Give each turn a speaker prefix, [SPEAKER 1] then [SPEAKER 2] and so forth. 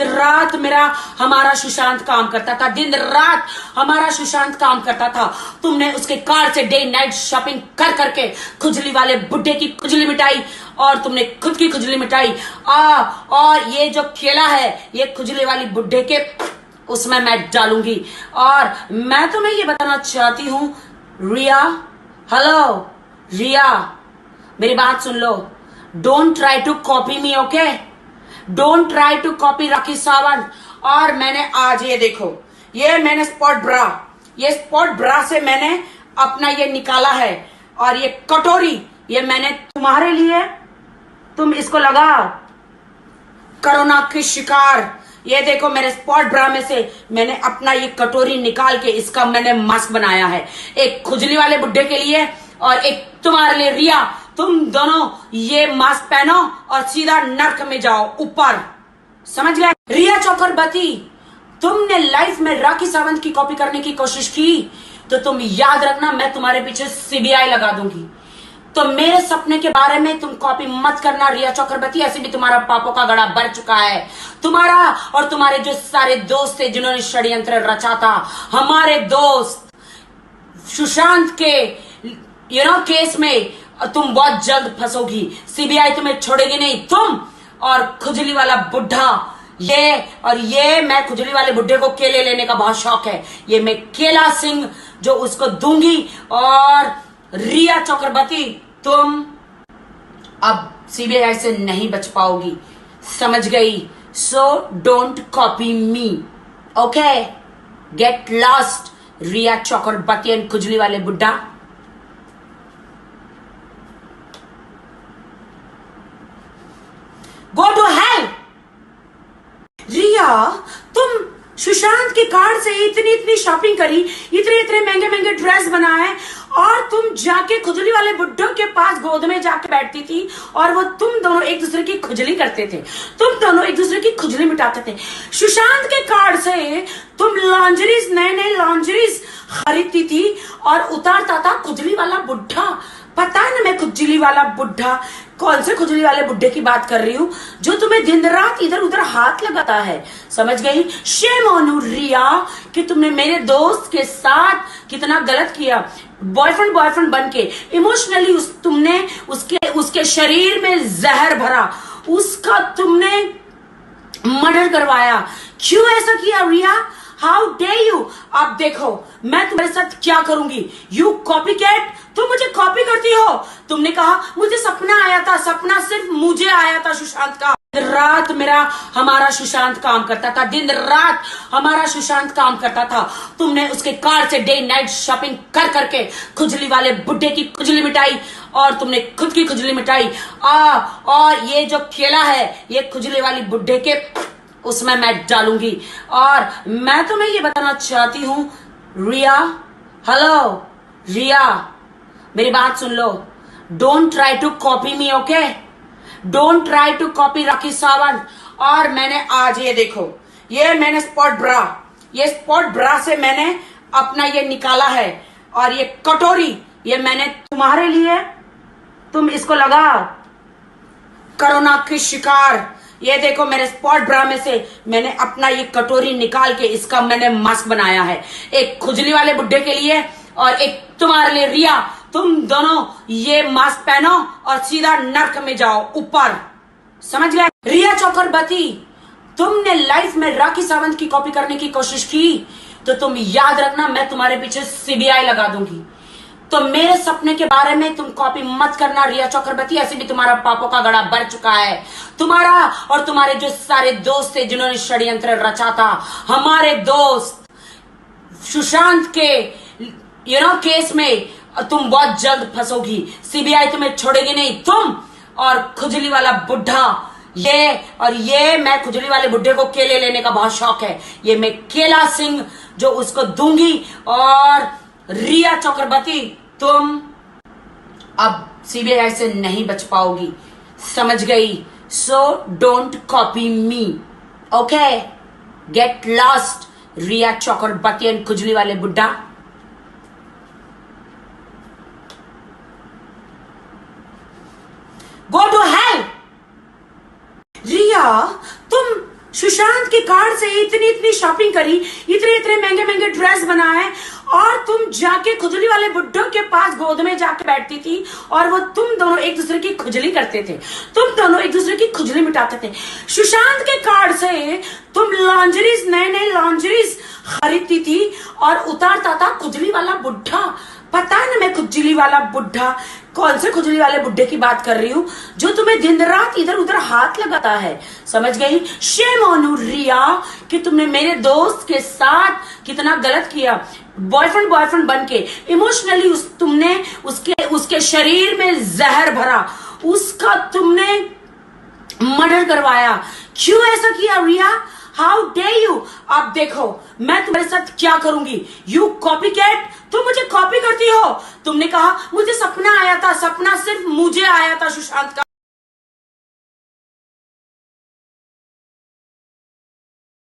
[SPEAKER 1] रात मेरा हमारा सुशांत काम करता था, दिन रात हमारा सुशांत काम करता था। तुमने उसके कार से डे नाइट शॉपिंग कर करके खुजली वाले बुड्ढे की खुजली मिटाई और तुमने खुद की खुजली मिटाई। और ये जो केला है ये खुजली वाली बुड्ढे के उसमें मैं डालूंगी। और मैं तुम्हें ये बताना चाहती हूँ रिया, हेलो रिया, मेरी बात सुन लो। Don't try to copy me, okay? Don't try to copy Rakhi Sawant. और मैंने आज ये देखो, ये मैंने ये स्पॉट ब्रा से मैंने अपना ये निकाला है। और ये कटोरी ये मैंने तुम्हारे लिए, तुम इसको लगाओ कोरोना के शिकार। ये देखो मेरे स्पॉट ब्रा में से मैंने अपना ये कटोरी निकाल के इसका मैंने मास्क बनाया है, एक खुजली वाले बुड्ढे के लिए और एक तुम्हारे लिए। रिया, तुम दोनों ये मास्क पहनो और सीधा नर्क में जाओ ऊपर, समझ गए? रिया चक्रवर्ती, तुमने लाइफ में राखी सावंत की कॉपी करने की कोशिश की तो तुम याद रखना मैं तुम्हारे पीछे सीबीआई लगा दूंगी। तो मेरे सपने के बारे में तुम कॉपी मत करना रिया चक्रवर्ती, ऐसे भी तुम्हारा पापों का गड़ा भर चुका है। तुम्हारा और तुम्हारे जो सारे दोस्त थे जिन्होंने षड्यंत्र रचा था, हमारे दोस्त सुशांत के केस में तुम बहुत जल्द फंसोगी। सीबीआई तुम्हें छोड़ेगी नहीं, तुम और खुजली वाला बुढ़ा। ये मैं खुजली वाले बुढ़े को केले लेने का बहुत शौक है, ये मैं केला सिंह जो उसको दूंगी। और रिया चक्रवर्ती, तुम अब सीबीआई से नहीं बच पाओगी, समझ गई? So don't copy me, okay? Get lost Riya Chakraborty and खुजली वाले बुड्ढा। Go to hell. रिया, तुम सुशांत के कार्ड से इतनी शॉपिंग करी, इतने महंगे ड्रेस बनाए और तुम जाके खुजली वाले बुड्ढों के पास गोद में जाके बैठती थी और वो तुम दोनों एक दूसरे की खुजली करते थे, तुम दोनों एक दूसरे की खुजली मिटाते थे। सुशांत के कार्ड से तुम लॉन्जरीज, नए लॉन्जरीज खरीदती थी और उतारता था खुजली वाला बुड्ढा। पता है ना मैं खुजली वाला बुड्ढा, कौन से खुजली वाले बुड्ढे की बात कर रही हूँ जो तुम्हें दिन रात इधर उधर हाथ लगाता है, समझ गई? शेम ऑन यू रिया कि तुमने मेरे दोस्त के साथ कितना गलत किया। बॉयफ्रेंड बन के इमोशनली तुमने उसके शरीर में जहर भरा, उसका तुमने मर्डर करवाया। क्यों ऐसा किया रिया? How day you? अब देखो मैं तुम्हारे साथ क्या करूंगी। यू कॉपी कैट, तुम मुझे कॉपी करती हो। तुमने कहा मुझे सपना आया था, सपना सिर्फ मुझे आया था सुशांत का। रात मेरा हमारा सुशांत काम करता था, दिन रात हमारा सुशांत काम करता था। तुमने उसके कार से डे नाइट शॉपिंग कर करके खुजली वाले बुड्ढे की खुजली मिटाई और तुमने खुद की खुजली मिटाई। और ये जो केला है ये खुजली वाली बुड्ढे के उसमें मैं डालूंगी। और मैं तुम्हें ये बताना चाहती हूँ रिया, हेलो रिया, मेरी बात सुन लो। Don't try to copy me, okay? Don't try to copy Rakhi Sawant. और मैंने आज ये देखो, ये मैंने स्पॉट ब्रा से मैंने अपना ये निकाला है। और ये कटोरी ये मैंने तुम्हारे लिए, तुम इसको लगाओ कोरोना के शिकार। ये देखो मेरे स्पॉट ब्रा में से मैंने अपना ये कटोरी निकाल के इसका मैंने मास्क बनाया है, एक खुजली वाले बुड्ढे के लिए और एक तुम्हारे लिए। रिया, तुम दोनों ये मास्क पहनो और सीधा नर्क में जाओ ऊपर, समझ गए? रिया चक्रवर्ती, तुमने लाइफ में राखी सावंत की कॉपी करने की कोशिश की तो तुम याद रखना मैं तुम्हारे पीछे सीबीआई लगा दूंगी। तो मेरे सपने के बारे में तुम कॉपी मत करना रिया चक्रवर्ती, ऐसे भी तुम्हारा पापों का गड़ा भर चुका है। तुम्हारा और तुम्हारे जो सारे दोस्त थे जिन्होंने षड्यंत्र रचा था, हमारे दोस्त सुशांत के केस में तुम बहुत जल्द फंसोगी। सीबीआई तुम्हें छोड़ेगी नहीं, तुम और खुजली वाला बुढ़ा। ये मैं खुजली वाले बुड्ढे को केले लेने का बहुत शौक है, ये मैं केला सिंह जो उसको दूंगी। और रिया चक्रवर्ती, तुम अब सीबीआई से नहीं बच पाओगी, समझ गई? So don't copy me, okay? Get lost Riya Chakraborty and खुजली वाले बुड्ढा। Go to hell. रिया, तुम सुशांत के कार्ड से इतनी इतनी शॉपिंग करी, इतने इतने महंगे महंगे ड्रेस बनाए, और तुम जाके खुजली वाले बुड्ढों के पास गोद में जाके बैठती थी, और वो तुम दोनों एक दूसरे की खुजली करते थे, तुम दोनों एक दूसरे की खुजली मिटाते थे। सुशांत के कार्ड से तुम लॉन्जरीज, नए नए लॉन्जरीज खरीदती थी और उतारता था खुजली वाला बुढ़ा। पता है ना मैं खुजली वाला बुढ़ा, कौन से खुजली वाले बुड्ढे की बात कर रही हूँ, जो तुम्हें दिन रात इधर उधर हाथ लगाता है। समझ गई? शेम ऑन यू रिया कि तुमने मेरे दोस्त के साथ कितना गलत किया। बॉयफ्रेंड बन के इमोशनली तुमने उसके शरीर में जहर भरा, उसका तुमने मर्डर करवाया। क्यों ऐसा किया रिया? How day you? अब देखो मैं तुम्हारे साथ क्या करूंगी। यू कॉपी कैट, तुम मुझे कॉपी करती हो। तुमने कहा मुझे सपना आया था, सपना सिर्फ मुझे आया था सुशांत का।